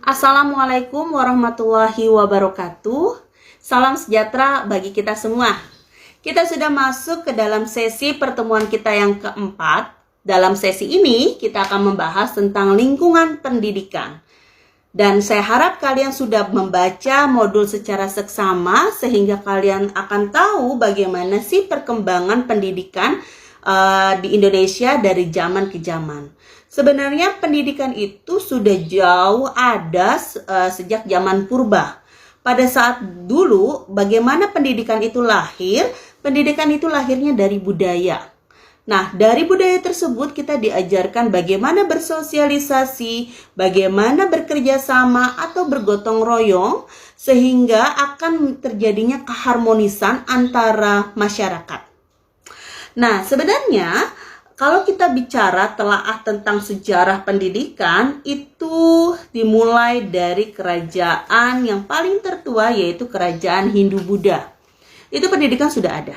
Assalamualaikum warahmatullahi wabarakatuh. Salam sejahtera bagi kita semua. Kita sudah masuk ke dalam sesi pertemuan kita yang keempat. Dalam sesi ini kita akan membahas tentang lingkungan pendidikan. Dan saya harap kalian sudah membaca modul secara seksama sehingga kalian akan tahu bagaimana sih perkembangan pendidikan di Indonesia dari zaman ke zaman. Sebenarnya pendidikan itu sudah jauh ada sejak zaman purba. Pada saat dulu, bagaimana pendidikan itu lahir? Pendidikan itu lahirnya dari budaya. Nah, dari budaya tersebut kita diajarkan bagaimana bersosialisasi, bagaimana bekerja sama atau bergotong royong, sehingga akan terjadinya keharmonisan antara masyarakat. Nah, sebenarnya kalau kita bicara telaah tentang sejarah pendidikan, itu dimulai dari kerajaan yang paling tertua, yaitu kerajaan Hindu-Buddha. Itu pendidikan sudah ada.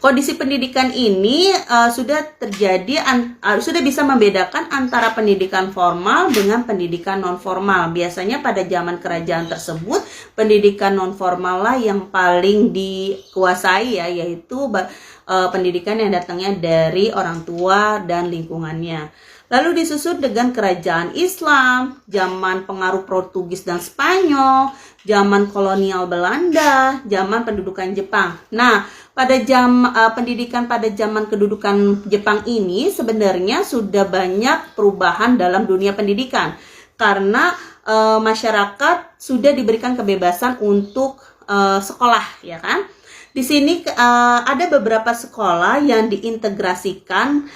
Kondisi pendidikan ini sudah terjadi, sudah bisa membedakan antara pendidikan formal dengan pendidikan non-formal. Biasanya pada zaman kerajaan tersebut, pendidikan non-formal lah yang paling dikuasai, yaitu pendidikan yang datangnya dari orang tua dan lingkungannya. Lalu disusul dengan kerajaan Islam, zaman pengaruh Portugis dan Spanyol, zaman kolonial Belanda, zaman pendudukan Jepang. Nah, pada pendidikan pada zaman kedudukan Jepang ini sebenarnya sudah banyak perubahan dalam dunia pendidikan karena masyarakat sudah diberikan kebebasan untuk sekolah, ya kan? Di sini ada beberapa sekolah yang diintegrasikan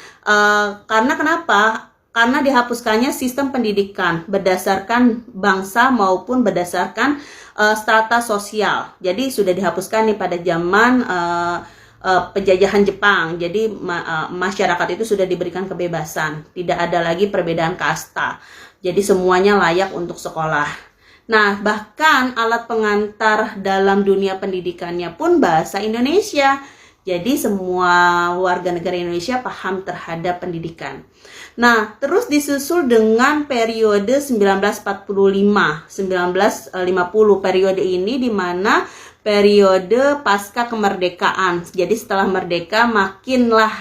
karena kenapa? Karena dihapuskannya sistem pendidikan berdasarkan bangsa maupun berdasarkan strata sosial. Jadi sudah dihapuskan nih pada zaman penjajahan Jepang. Jadi masyarakat itu sudah diberikan kebebasan. Tidak ada lagi perbedaan kasta. Jadi semuanya layak untuk sekolah. Nah, bahkan alat pengantar dalam dunia pendidikannya pun bahasa Indonesia. Jadi semua warga negara Indonesia paham terhadap pendidikan. Nah, terus disusul dengan periode 1945-1950. Periode ini di mana periode pasca kemerdekaan. Jadi setelah merdeka makinlah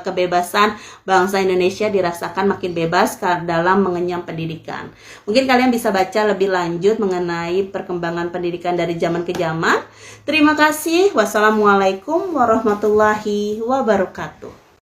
kebebasan bangsa Indonesia dirasakan makin bebas dalam mengenyam pendidikan. Mungkin kalian bisa baca lebih lanjut mengenai perkembangan pendidikan dari zaman ke zaman. Terima kasih. Wassalamualaikum warahmatullahi wabarakatuh.